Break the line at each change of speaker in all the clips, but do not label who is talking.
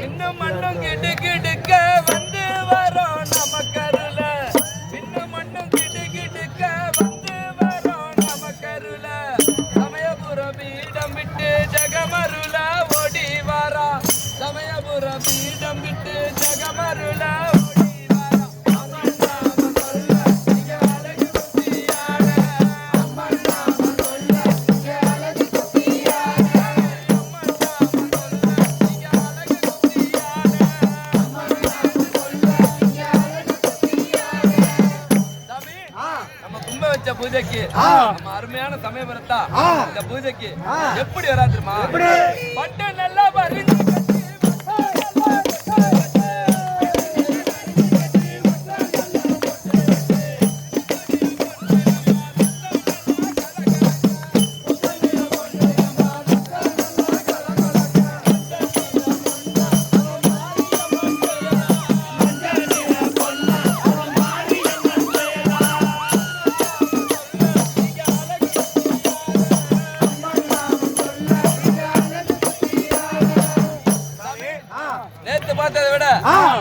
இன்னும் மண்ணும் கிடு கிடுக்க வந்து வரோம் நமக்கருள இன்னும் மண்ணும் கிடு கிடுக்க வந்து வரோம் நமக்கருள சமயபுரம் பீடம் விட்டு ஜெகமருள ஓடி வாரா சமயபுரம் பீடம் விட்டு ஜெகமருள பூஜைக்கு நம்ம அருமையான சமயபுரத்தா இந்த பூஜைக்கு எப்படி வரா தெரியுமா? பட்டு நல்லா பறிஞ்சு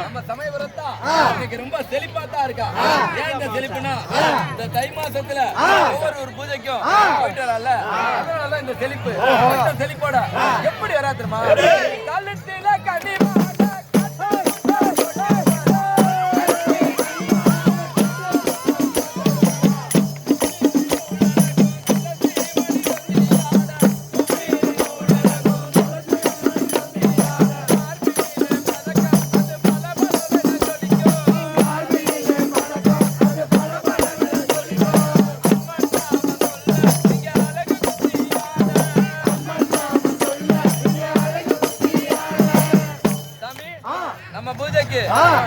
நம்ம சமயபுரத்தா இன்னைக்கு ரொம்ப செழிப்பாத்தான் இருக்கா. ஏன் இந்த செழிப்புனா இந்த தை மாசத்துல ஒவ்வொரு பூஜைக்கும் போயிட்டு வரல, அதனால இந்த செழிப்பு. செழிப்போட எப்படி வரா தெரியுமா? கழுத்தில கனி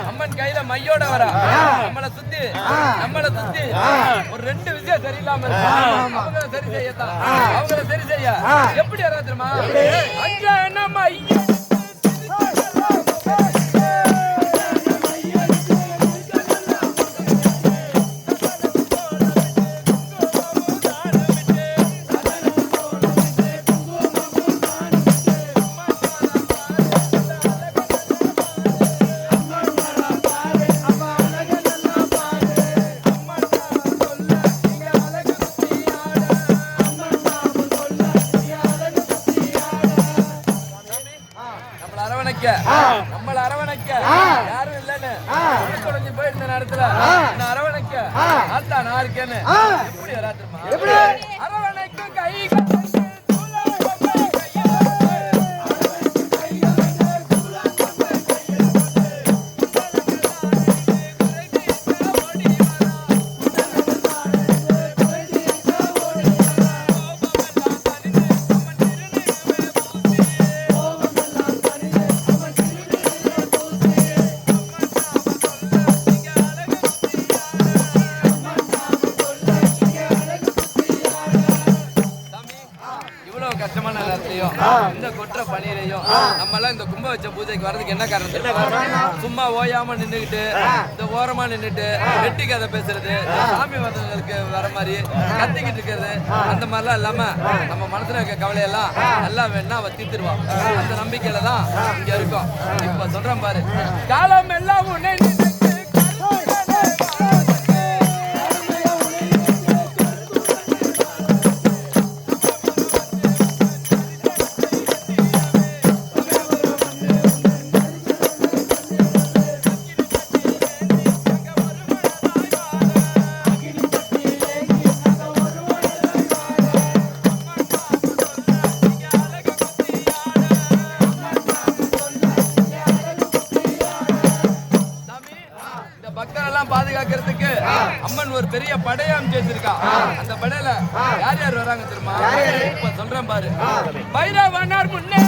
அம்மன் கையில மையோட வரா. நம்மளை சுத்தி ஒரு ரெண்டு விஷயம் சரியில்லாம இருக்கு. அவங்கள சரி செய்யத்தான், அவங்கள சரி செய்ய எப்படி வரா தெரியுமா? அஞ்சான மைய நம்மள அரவணைக்க யாரும் இல்லன்னு குறைஞ்சு போயிருந்த நேரத்துல அரவணைக்க ஆத்தா நான் இருக்கேன்னு எப்படி வரா தெரியுமா? அரவணைக்கும் கை இந்த கொற்ற பணியிலையும் நம்ம எல்லாம் இந்த கும்ப வச்ச பூஜைக்கு வர்றதுக்கு என்ன காரணம்? சும்மா ஓயாம நின்றுகிட்டு இந்த ஓரமா நின்றுட்டு வெட்டி கதை பேசுறது, சாமி வந்தவங்களுக்கு வர மாதிரி கத்திக்கிட்டு இருக்கிறது, அந்த மாதிரிலாம் இல்லாம நம்ம மனசுல இருக்க கவலையெல்லாம் நல்லா வேணா அவ தீர்த்துருவான். அந்த நம்பிக்கையில தான் இங்க இருக்கோம். இப்ப சொல்றேன் பாரு, காலம் எல்லாம் உன்னை பாதுகாக்கிறதுக்கு அம்மன் ஒரு பெரிய படையை அமைச்சிருக்கா. அந்த படையில யார் யார் வராங்க தெரியுமா? இப்ப சொல்றேன் பாரு. பைரவனார் முன்னே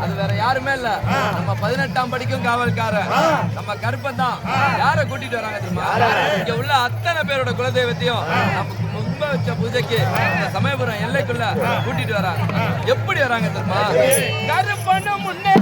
அது வேற யாருமே இல்ல, நம்ம 18ஆம் படிக்கும் காவல்காரன் நம்ம கருப்பன் தான். யார கூட்டிட்டு வராங்க தெரியுமா? இங்க உள்ள அத்தனை பேரோட குலதெய்வத்தையும் நமக்கு கும்ப வச்ச பூஜைக்கு இந்த சமயபுரம் எல்லைக்குள்ள கூட்டிட்டு வராங்க. எப்படி வராங்க தெரியுமா? கருப்பனும் முன்னே